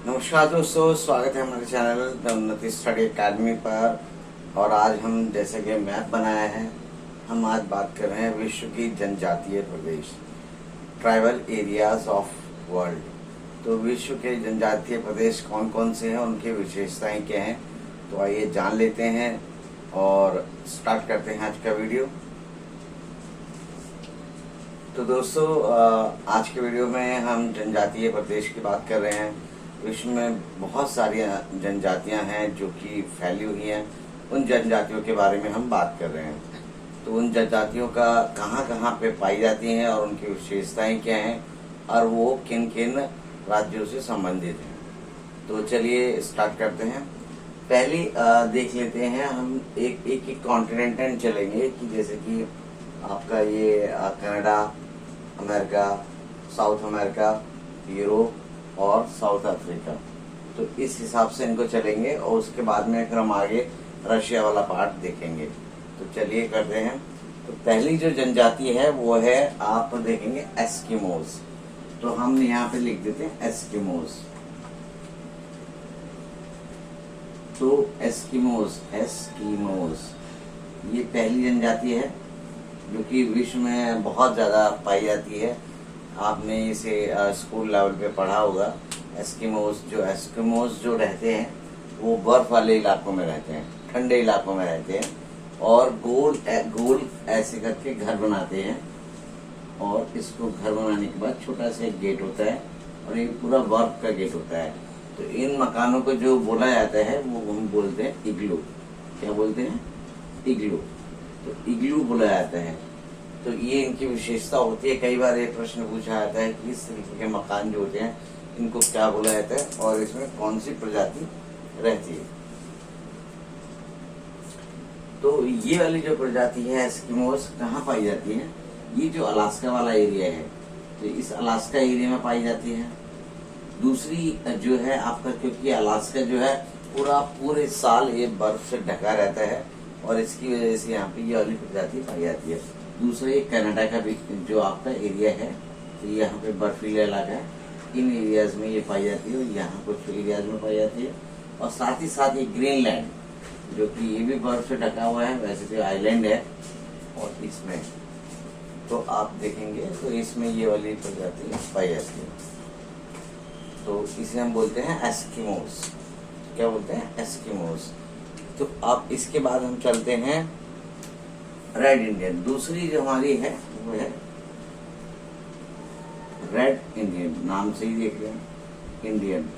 नमस्कार दोस्तों, स्वागत है हमारे चैनल द उन्नति स्टडी अकेडमी पर। और आज हम जैसे कि मैप बनाया है, हम आज बात कर रहे हैं विश्व की जनजातीय प्रदेश, ट्राइबल एरियाज ऑफ वर्ल्ड। तो विश्व के जनजातीय प्रदेश कौन कौन से हैं, उनकी विशेषताएं क्या हैं, तो आइए जान लेते हैं और स्टार्ट करते हैं आज का वीडियो। तो दोस्तों, आज के वीडियो में हम जनजातीय प्रदेश की बात कर रहे हैं। विश्व में बहुत सारी जनजातियां हैं जो कि फैली हुई हैं। उन जनजातियों के बारे में हम बात कर रहे हैं। तो उन जनजातियों का कहाँ कहाँ पे पाई जाती हैं और उनकी विशेषताएं क्या हैं और वो किन किन राज्यों से संबंधित हैं। तो चलिए स्टार्ट करते हैं। पहली देख लेते हैं हम एक कॉन्टिनेंट चलेंगे कि जैसे कि आपका ये Canada, America, south America, Europe और साउथ अफ्रीका। तो इस हिसाब से इनको चलेंगे और उसके बाद में फिर हम आगे रशिया वाला पार्ट देखेंगे। तो चलिए करते हैं। तो पहली जो जनजाति है वो है, आप देखेंगे, एस्किमोज। तो हम यहाँ पे लिख देते हैं एस्किमोज। तो एस्किमोज ये पहली जनजाति है जो कि विश्व में बहुत ज़्यादा पाई जाती है। आपने इसे स्कूल लेवल पे पढ़ा होगा। एस्किमोज जो रहते हैं वो बर्फ वाले इलाकों में रहते हैं, ठंडे इलाकों में रहते हैं और गोल ऐसे करके घर बनाते हैं। और इसको घर बनाने के बाद छोटा सा एक गेट होता है और ये पूरा बर्फ का गेट होता है। तो इन मकानों को जो बोला जाता है वो हम बोलते हैं इग्लू। क्या बोलते हैं? इग्लू। तो इग्लू बोला जाता है। तो ये इनकी विशेषता होती है। कई बार ये प्रश्न पूछा जाता है कि इस तरीके के मकान जो होते हैं इनको क्या बोला जाता है और इसमें कौन सी प्रजाति रहती है। तो ये वाली जो प्रजाति है एस्किमोस कहाँ पाई जाती है? ये जो अलास्का वाला एरिया है, तो इस अलास्का एरिया में पाई जाती है। दूसरी जो है आपका, क्योंकि अलास्का जो है पूरे साल ये बर्फ से ढका रहता है और इसकी वजह से यहाँ पे ये वाली प्रजाति पाई जाती है। दूसरा ये कनाडा का भी जो आपका एरिया है, तो यहाँ पे बर्फीला इलाका है, इन एरियाज में ये पाई जाती है और यहाँ कुछ एरियाज में पाई जाती है। और साथ ही साथ ये ग्रीनलैंड, जो कि ये भी बर्फ से ढका हुआ है, वैसे तो आइलैंड है, और इसमें तो आप देखेंगे तो इसमें ये वाली प्रजाति पाई जाती है। तो इसे हम बोलते हैं एस्किमोस। क्या बोलते हैं? एस्किमोस। तो अब इसके बाद हम चलते हैं रेड इंडियन। दूसरी जो हमारी है वो है रेड इंडियन। नाम से ही देख रहे हैं इंडियन,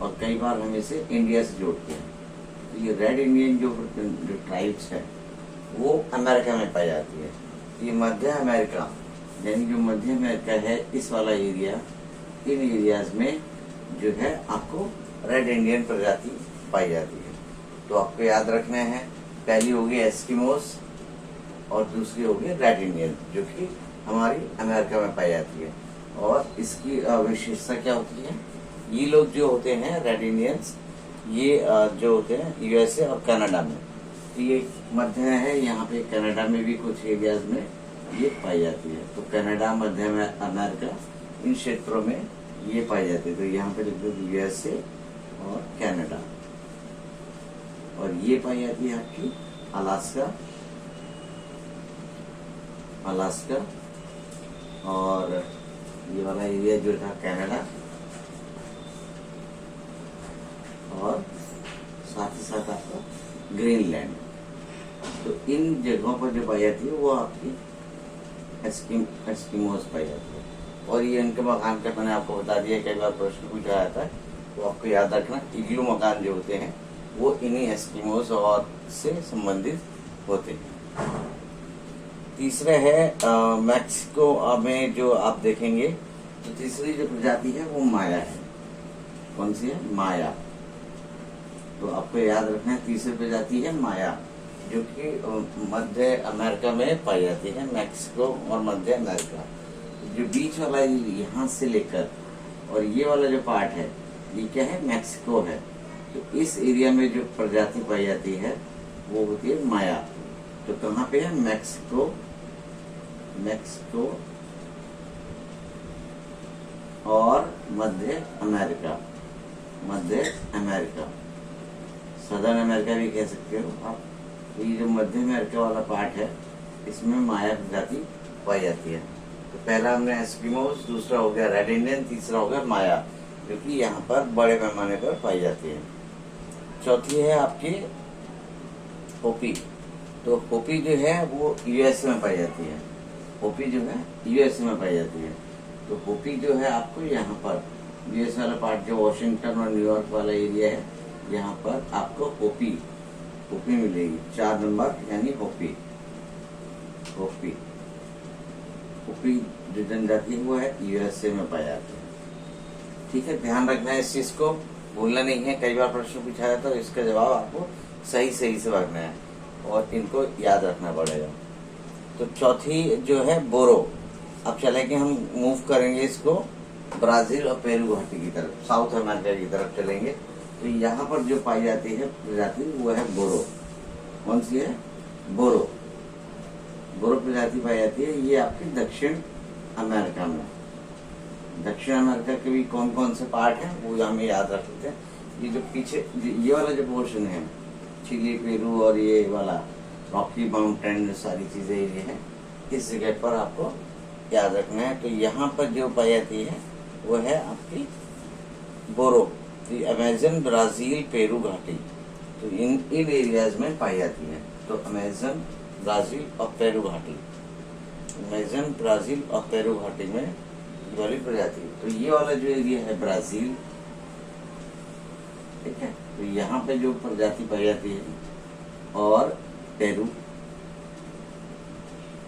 और कई बार हम इसे इंडिया से जोड़ते हैं। तो ये रेड इंडियन जो ट्राइब्स है वो अमेरिका में पाई जाती है। ये मध्य अमेरिका, यानी जो मध्य अमेरिका है इस वाला एरिया, इन एरियाज में जो है आपको रेड इंडियन प्रजाति पाई जाती है। तो आपको याद रखना है, पहली होगी एस्किमोस और दूसरी होगी रेड इंडियन, जो कि हमारी अमेरिका में पाई जाती है। और इसकी विशेषता क्या होती है? ये लोग जो होते हैं रेड इंडियंस, ये जो होते हैं यूएसए और कनाडा में, तो ये मध्य है। यहाँ पे कनाडा में भी कुछ एरियाज में ये पाई जाती है। तो कनाडा, मध्य अमेरिका, इन क्षेत्रों में ये पाई जाती है। तो यहाँ पे लिख दो यूएसए और कनाडा। और ये पाई जाती है आपकी अलास्का और ये वाला एरिया जो था कनाडा, और साथ ही साथ आपका ग्रीनलैंड। तो इन जगहों पर जो पाई जाती है वो आपकी एस्किमोस पाई जाती है। और ये इनके मकान का मैंने आपको बता दिया, कई बार प्रश्न पूछा जाता है, तो आपको याद रखना इग्लू मकान जो होते हैं वो इन्हीं एस्किमोस और से संबंधित होते हैं। तीसरा है मैक्सिको में जो आप देखेंगे, तो तीसरी जो प्रजाति है वो माया है। कौन सी है? माया। तो आपको याद रखना है तीसरी प्रजाति है माया, जो कि मध्य अमेरिका में पाई जाती है, मैक्सिको और मध्य अमेरिका। जो बीच वाला यहाँ से लेकर और ये वाला जो पार्ट है, ये क्या है? मैक्सिको है। तो इस एरिया में जो प्रजाति पाई जाती है वो होती है माया। तो कहाँ पे है? मैक्सिको और मध्य अमेरिका, सदर्न अमेरिका भी कह सकते हो आप। तो ये जो मध्य अमेरिका वाला पार्ट है, इसमें माया प्रजाति पाई जाती है। तो पहला हमने एस्किमोस, दूसरा हो गया रेड इंडियन, तीसरा हो गया माया, जो कि यहाँ पर बड़े पैमाने पर पाई जाती है। चौथी है आपकी होपी। तो होपी जो है वो यूएसए में पाई जाती है। होपी जो है यूएसए में पाई जाती है। तो होपी जो है आपको यहाँ पर यूएस वाला पार्ट, जो वॉशिंगटन और न्यूयॉर्क वाला एरिया है, यहाँ पर आपको होपी मिलेगी। 4 नंबर यानी होपी। होपी जो जनजाति है वो है यूएसए में पाई जाती है। ठीक है, ध्यान रखना है इस चीज को, भूलना नहीं है। कई बार प्रश्न पूछा जाता है तो इसका जवाब आपको सही से भरना है और इनको याद रखना पड़ेगा। तो चौथी जो है बोरो। अब चलेंगे, हम मूव करेंगे इसको ब्राजील और पेरू घाटी की तरफ, साउथ अमेरिका की तरफ चलेंगे। तो यहाँ पर जो पाई जाती है प्रजाति वो है बोरो। कौन सी है? बोरो प्रजाति पाई जाती है। ये आपकी दक्षिण अमेरिका में। दक्षिण अमेरिका के भी कौन कौन से पार्ट हैं वो हमें याद रख सकते हैं। ये जो पीछे ये वाला जो पोर्शन है, चिली, पेरू और ये वाला रॉकी माउंटेन, सारी चीजें ये है, इस जगह पर आपको याद रखना है। तो यहाँ पर जो पाई जाती है वो है आपकी बोरो, अमेजन, ब्राजील, पेरू घाटी। तो इन एरियाज में पाई जाती है। तो अमेजन, ब्राजील और पेरू घाटी, अमेजन, ब्राजील और पेरू घाटी में वाली प्रजाति। तो ये वाला जो एरिया है ब्राजील, ठीक है, तो यहाँ पे जो प्रजाति पाई जाती है, और पेरू,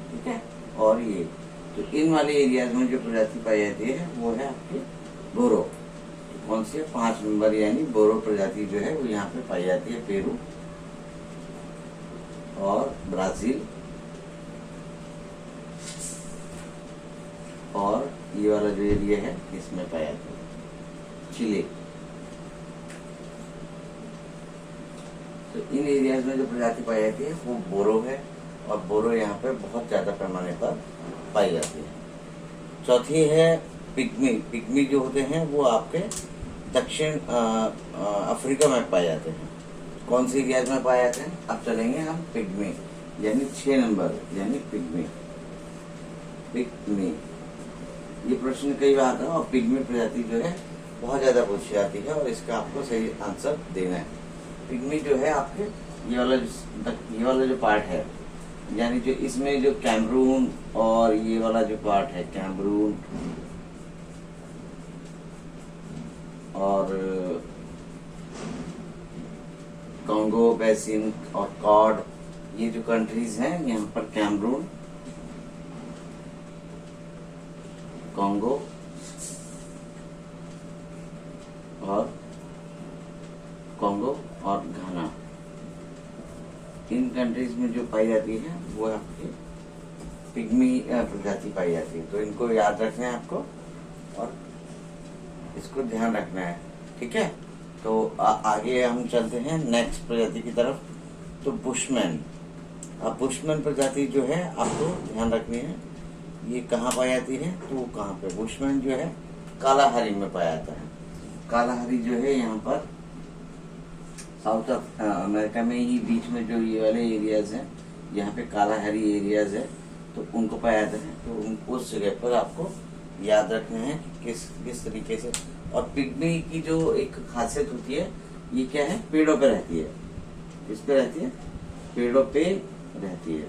ठीक है, और ये तो इन वाले एरियाज में जो प्रजाति पाई जाती है वो है आपकी बोरो। तो कौन सी है? 5 नंबर यानी बोरो प्रजाति जो है वो यहाँ पे पाई जाती है, पेरू और ब्राजील और ये वाला जो एरिया है इसमें पाया जाता है, चिली। तो इन एरियाज में जो प्रजाति पाई जाती है वो बोरो है, और बोरो यहाँ पे बहुत ज्यादा पैमाने पर पाई जाती है। चौथी है पिग्मी। पिग्मी जो होते हैं वो आपके दक्षिण अफ्रीका में पाए जाते हैं। कौन सी एरियाज में पाए जाते हैं? अब चलेंगे हम पिग्मी, यानी 6 नंबर यानी पिग्मी। ये प्रश्न कई बार आता है, और पिग्मी प्रजाति जो है बहुत ज्यादा पूछी जाती है, और इसका आपको सही आंसर देना है। पिग्मी जो है आपके ये वाला जो पार्ट है, यानी जो इसमें जो कैमरून और ये वाला जो पार्ट है, कैमरून और कॉन्गो बेसिन और कॉड, ये जो कंट्रीज हैं यहाँ पर, कैमरून, कॉन्गो और घाना, इन कंट्रीज में जो पाई जाती है वो आपकी पिग्मी प्रजाति पाई जाती है। तो इनको याद रखना है आपको और इसको ध्यान रखना है, ठीक है। तो आगे हम चलते हैं नेक्स्ट प्रजाति की तरफ। तो बुशमैन। अब बुशमैन प्रजाति जो है आपको ध्यान रखनी है, ये कहाँ पाई जाती है? तो कहाँ पे? बुशमैन जो है कालाहारी में पाया जाता है। कालाहारी जो है यहाँ पर साउथ अमेरिका में ही बीच में जो ये वाले एरियाज हैं, यहाँ पे कालाहारी एरियाज है, तो उनको पाया जाता है। तो उस जगह पर आपको याद रखना है कि किस तरीके से। और पिग्मी की जो एक खासियत होती है, ये क्या है? पेड़ों पे रहती है। किस पे रहती है? पेड़ों पे रहती है।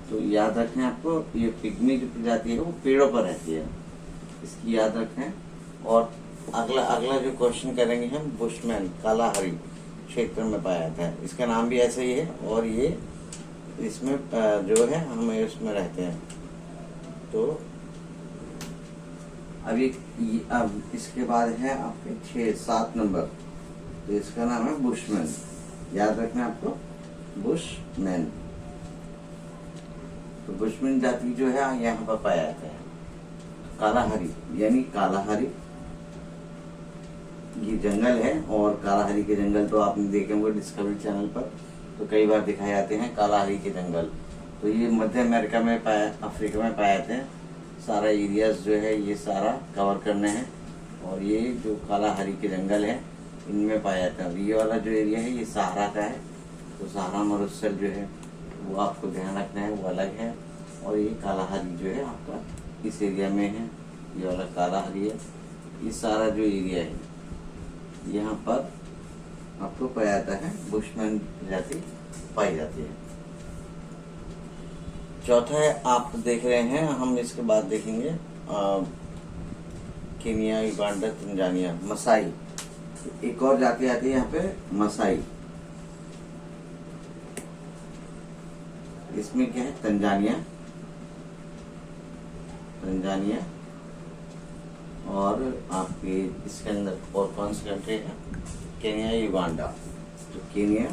तो याद रखना है आपको, ये पिग्मी जो प्रजाति है वो पेड़ों पर रहती है, इसकी याद रखें। और अगला जो क्वेश्चन करेंगे हम, बुशमैन कालाहारी क्षेत्र में पाया जाता है, इसका नाम भी ऐसा ही है, और ये इसमें जो है हम इसमें रहते हैं। तो अब इसके बाद है आपके 6-7 नंबर, तो इसका नाम है बुशमैन। याद रखना आपको, बुशमैन। तो बुशमैन जाति जो है यहाँ पर पाया जाता है। कालाहारी यानी कालाहारी, ये जंगल है, और कालाहारी के जंगल तो आपने देखे होंगे डिस्कवरी चैनल पर, तो कई बार दिखाए जाते हैं कालाहारी के जंगल। तो ये मध्य अमेरिका में अफ्रीका में पाए जाते हैं। सारा एरियाज जो है ये सारा कवर करने हैं, और ये जो कालाहारी के जंगल है इनमें पाया जाता है। ये वाला जो एरिया है ये सहारा का है, तो सहारा मरुस्थल जो है वो आपको ध्यान रखना है, वो अलग है। और ये कालाहारी जो है आपका इस एरिया में है, ये वाला कालाहारी है। ये सारा जो एरिया है यहाँ पर आपको पाया जाता है, बुशमैन प्रजाति पाई जाती है। चौथा है, आप देख रहे हैं, हम इसके बाद देखेंगे केनिया, युगांडा, तंजानिया, मसाई। एक और जाति आती है यहाँ पे मसाई। इसमें क्या है, तंजानिया, तंजानिया और आपके इसके अंदर और कौन सी कंट्री है, केनिया, युगांडा। तो केनिया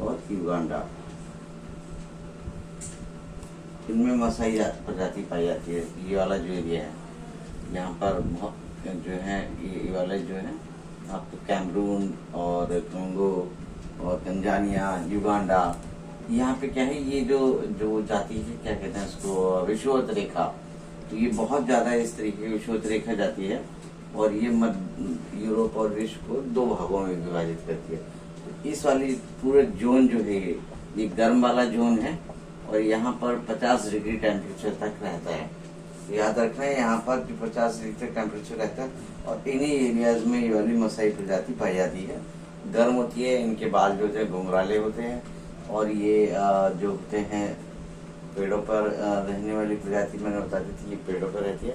और युगांडा, इनमें मसाई प्रजाति पाई जाती है। ये वाला जो एरिया है यहाँ पर बहुत जो है, ये वाला जो है आपको कैमरून और कंगो और तंजानिया, युगांडा, यहाँ पे क्या है, ये जो जो जाति है, क्या कहते हैं इसको, विषुवत रेखा। तो ये बहुत ज़्यादा इस तरीके की विषुवत रेखा जाती है और ये मध्य यूरोप और विश्व को दो भागों में विभाजित करती है। तो इस वाली पूरे जोन जो है ये गर्म वाला जोन है और यहाँ पर 50 डिग्री टेम्परेचर तक रहता है। तो याद रखना है, यहाँ पर जो 50 डिग्री तक टेम्परेचर रहता है और इन्हीं एरियाज में ये वाली मसाई प्रजाति पाई जाती है। गर्म होती है, इनके बाल जो होते हैं घुंघराले होते हैं और ये जो होते हैं पेड़ों पर रहने वाली प्रजाति, मैंने बता दी थी, ये पेड़ों पर रहती है।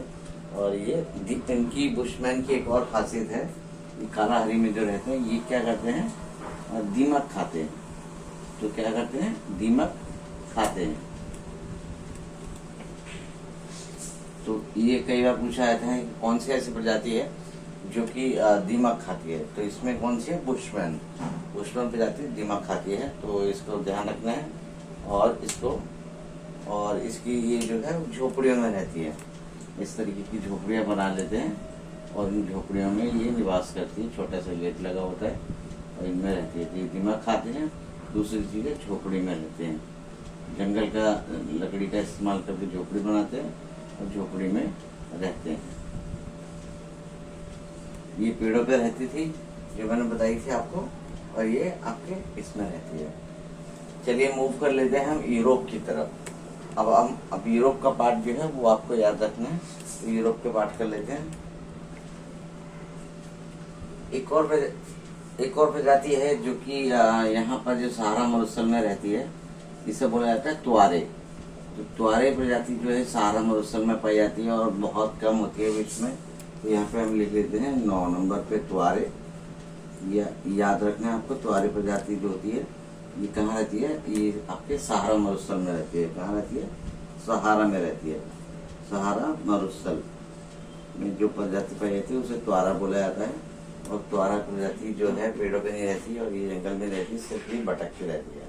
और ये इनकी बुशमैन की एक और खासियत है, ये कालाहारी में जो रहते हैं ये क्या करते हैं, दीमक खाते हैं। तो क्या करते हैं, दीमक खाते हैं। तो ये कई बार पूछा जाता है कि कौन सी ऐसी प्रजाति है जो कि दीमक खाती है। तो इसमें कौन सी है, बुशमैन। बुशमैन प्रजाति दीमक खाती है, तो इसको ध्यान रखना है। और इसको, और इसकी ये जो है झोपड़ियों में रहती है, इस तरीके की झोपड़ियाँ बना लेते हैं और इन झोपड़ियों में ये निवास करती है। छोटा सा गेट लगा होता है और इनमें रहती है। तो ये दीमक खाते हैं। दूसरी चीज़ है, झोपड़ी में रहते हैं, जंगल का लकड़ी का इस्तेमाल करके झोपड़ी बनाते हैं और झोपड़ी में रहते हैं। ये पेड़ों पे रहती थी जो मैंने बताई थी आपको, और ये आपके इसमें रहती है। चलिए मूव कर लेते हैं हम यूरोप की तरफ। अब यूरोप का पार्ट जो है वो आपको याद रखना है, तो यूरोप के पार्ट कर लेते हैं। एक और प्रजाति है जो कि यहाँ पर जो सहारा मरुस्थल में रहती है, इसे बोला जाता है तुआरे। तो तुआरे प्रजाति जो है सहारा मरुस्थल में पाई जाती है और बहुत कम होती है विश्व में। तो यहाँ पे हम लिख लेते हैं 9 नंबर पे तुआरे। याद रखना है आपको, तुआरे प्रजाति जो होती है ये कहाँ रहती है, ये आपके सहारा मरुस्थल में रहती है। कहाँ रहती है, सहारा में रहती है। सहारा मरुस्थल में जो प्रजाति पाई जाती है उसे तुआरा बोला जाता है। और तुआरा प्रजाति जो है पेड़ों पे नहीं रहती और ये जंगल में रहती है, सिर्फ ये भटकती रहती है।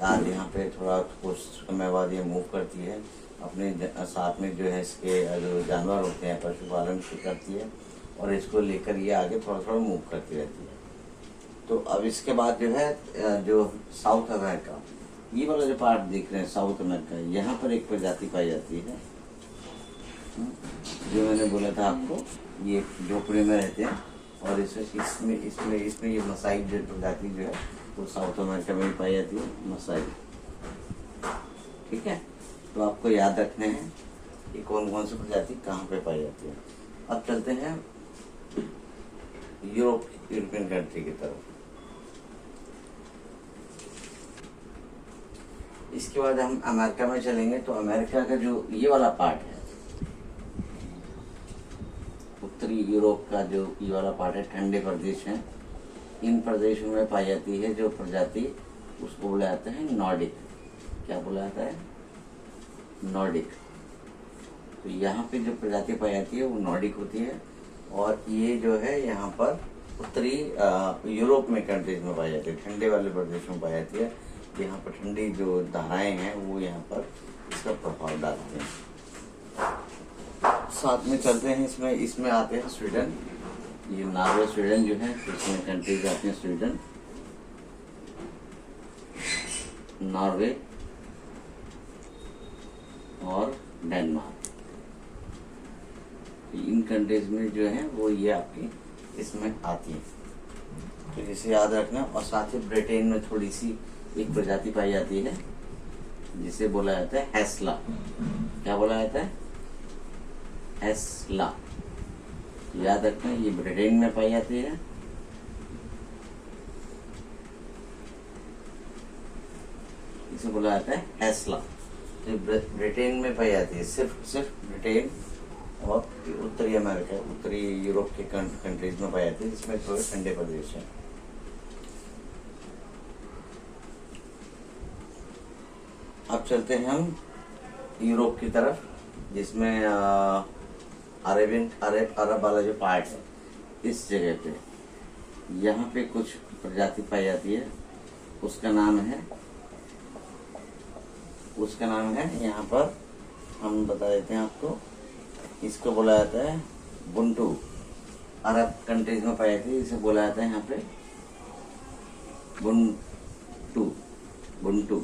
आज यहाँ पे थोड़ा कुछ समय बाद ये मूव करती है, अपने साथ में जो है इसके जो जानवर होते हैं पशुपालन करती है और इसको लेकर ये आगे थोड़ा थोड़ा मूव करती रहती है। तो अब इसके बाद जो है जो साउथ अमेरिका, ये वाला जो पार्ट देख रहे हैं साउथ अमेरिका, यहाँ पर एक प्रजाति पाई जाती है जो मैंने बोला था आपको, ये झोपड़ी में रहते हैं और इसमें ये मसाई जो प्रजाति जो है वो साउथ अमेरिका में भी पाई जाती है, मसाई। ठीक है, तो आपको याद रखने हैं ये कौन कौन सी प्रजाति कहाँ पे पाई जाती है। अब चलते हैं यूरोपियन कंट्री की तरफ। इसके बाद हम अमेरिका में चलेंगे। तो अमेरिका का जो ये वाला पार्ट है, उत्तरी यूरोप का जो ये वाला पार्ट है, ठंडे प्रदेश हैं, इन प्रदेशों में पाई जाती है जो प्रजाति, उसको बोला जाता है नॉर्डिक। क्या बोला जाता है, नॉर्डिक। तो यहाँ पे जो प्रजाति पाई जाती है वो नॉर्डिक होती है और ये जो है यहाँ पर उत्तरी यूरोप में कंट्रीज में पाई जाती है, ठंडे वाले प्रदेशों में पाई जाती है। यहाँ पर ठंडी जो धाराएं हैं वो यहाँ पर इसका प्रभाव डालते हैं। साथ में चलते हैं, इसमें आते हैं स्वीडन। ये नॉर्वे स्वीडन जो है, इसमें कंट्रीज आते हैं स्वीडन, नॉर्वे और डेनमार्क। इन कंट्रीज में जो है वो ये आपकी इसमें आती है, तो इसे याद रखना। और साथ ही ब्रिटेन में थोड़ी सी एक प्रजाति पाई जाती है जिसे बोला जाता है हैसला। क्या बोला जाता है? हैसला। याद रखना, ये ब्रिटेन में पाई जाती है। इसे बोला जाता है हैसला। तो ब्रिटेन में पाई जाती है, सिर्फ ब्रिटेन और उत्तरी अमेरिका, उत्तरी यूरोप के कंट्रीज में पाई जाती है, जिसमें थोड़े ठंडे प्रदेश है। अब चलते हैं हम यूरोप की तरफ, जिसमें अरब वाला जो पार्ट है, इस जगह पे यहाँ पे कुछ प्रजाति पाई जाती है। उसका नाम है यहाँ पर हम बता देते हैं आपको, इसको बोला जाता है बुंटू। अरब कंट्रीज में पाई जाती है, इसे बोला जाता है यहाँ पे बुंटू।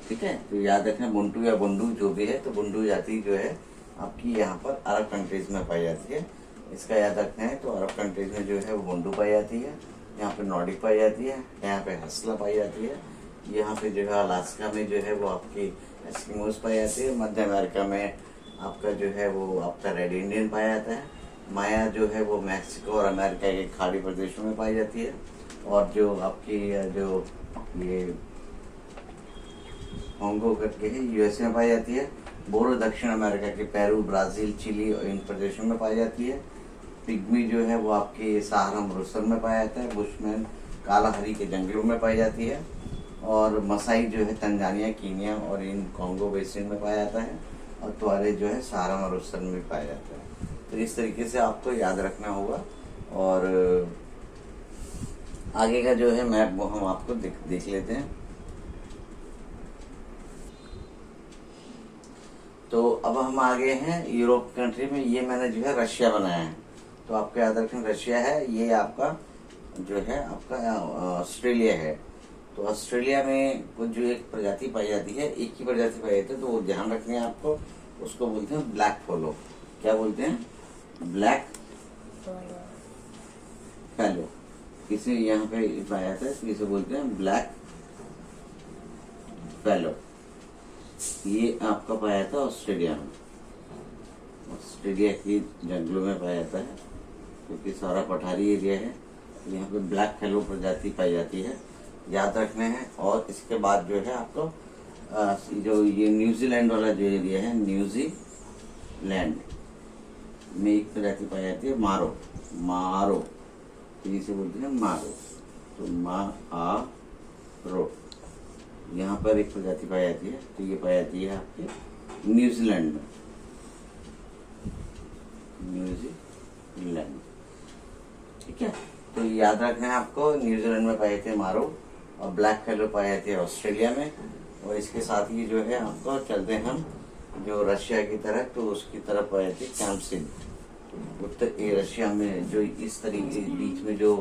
ठीक है, तो याद रखना, बुंटू या बुंडू जो भी है, तो बुंडू जाति जो है आपकी यहाँ पर अरब कंट्रीज में पाई जाती है। इसका याद रखना है, तो अरब कंट्रीज में जो है वो बुंडू पाई जाती है, यहाँ पे नॉर्डिक पाई जाती है, यहाँ पे हसला पाई जाती है, यहाँ पे जो है अलास्का में जो है वो आपकी एस्किमोस पाई जाती है, मध्य अमेरिका में आपका जो है वो आपका रेड इंडियन पाया जाता है, माया जो है वो मैक्सिको और अमेरिका के खाड़ी प्रदेशों में पाई जाती है, और जो आपकी जो ये होंगो करके है यूएसए में पाई जाती है। बोरो दक्षिण अमेरिका के पेरू, ब्राजील, चिली और इन प्रदेशों में पाई जाती है। पिग्मी जो है वो आपके सहारा मरुस्थल में पाया जाता है। बुशमैन कालाहरी के जंगलों में पाई जाती है। और मसाई जो है तंजानिया, कीनिया और इन कॉन्गो बेसिन में पाया जाता है। और तुआरे जो है सहारा मरुस्थल में पाया जाता है। तो इस तरीके से आपको याद रखना होगा। और आगे का जो है मैप वो हम आपको देख लेते हैं। तो अब हम आ गए हैं यूरोप कंट्री में। ये मैंने जो है रशिया बनाया है, तो आपको याद रखें रशिया है, ये आपका जो है आपका ऑस्ट्रेलिया है। तो ऑस्ट्रेलिया में कुछ जो एक प्रजाति पाई जाती है, एक ही प्रजाति पाई जाती है, तो वो ध्यान रखने आपको, उसको बोलते हैं ब्लैक फॉलो। क्या बोलते हैं? ब्लैक फैलो। इसे यहाँ पे पाया जाता है, तो इसे बोलते हैं ब्लैक फैलो। ये आपका पाया जाता है ऑस्ट्रेलिया में, ऑस्ट्रेलिया की जंगलों में पाया जाता है, क्योंकि सारा पठारी एरिया है। यहाँ पे ब्लैक फैलो प्रजाति पाई जाती है, याद रखने हैं। और इसके बाद जो है आपको जो ये न्यूजीलैंड वाला जो एरिया है, न्यूजीलैंड में एक प्रजाति पाई जाती है मारो, तो इसे बोलते हैं मारो। तो मारो यहाँ पर एक प्रजाति पाई जाती है, तो ये पाई जाती है आपके न्यूजीलैंड में, न्यूजीलैंड। ठीक है, तो याद रखना है आपको, न्यूजीलैंड में पाई जाती है मारो, और ब्लैक फैलो पाई जाती है ऑस्ट्रेलिया में। और इसके साथ ही जो है आपको चलते हैं हम जो रशिया की तरफ, तो उसकी तरफ पाई जाती है कैम्पसिन। उत्तर रशिया में जो इस तरीके बीच में जो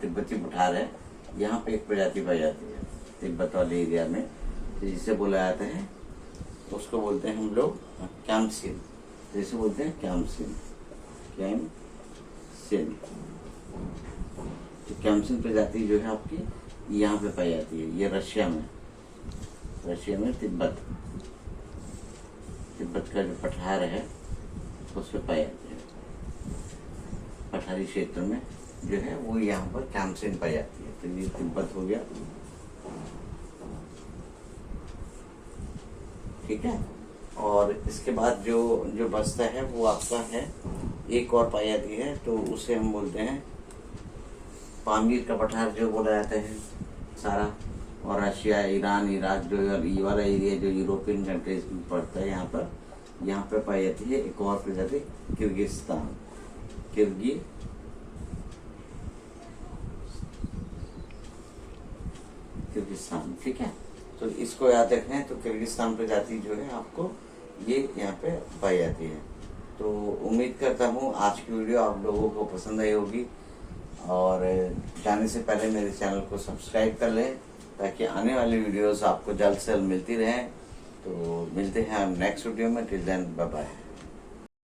तिब्बती पठार है, यहाँ पे एक प्रजाति पाई जाती है तिब्बत वाले एरिया में, तो जिसे बोला जाता है, उसको बोलते हैं हम लोग कैम्पसिन। तो इसे बोलते हैं कैम्पसिन। तो कैम्पसिन प्रजाति जो है आपकी यहाँ पे पाई जाती है, ये रशिया में तिब्बत का जो पठार है उस पे पाई जाती है। पठारी क्षेत्र में जो है वो यहाँ पर कैम्पसिन पाई जाती है। तो ये तिब्बत हो गया। ठीक है, और इसके बाद जो बचता है वो आपका है, एक और पाई जाती है, तो उसे हम बोलते हैं पामीर का पठार जो बोला जाता है सारा। और रशिया, ईरान, इराक जो ये वाला एरिया जो यूरोपियन कंट्रीज में पड़ता है, यहाँ पर पाई जाती है एक और प्रजाति किर्गिस्तान। ठीक है, तो इसको याद रखना है। तो किर्गिस्तान प्रजाति जो है आपको ये यहाँ पे पाई जाती है। तो उम्मीद करता हूँ आज की वीडियो आप लोगों को पसंद आई होगी, और जाने से पहले मेरे चैनल को सब्सक्राइब कर लें, ताकि आने वाली वीडियोस आपको जल्द से जल्द मिलती रहें। तो मिलते हैं हम नेक्स्ट वीडियो में। Till then bye bye.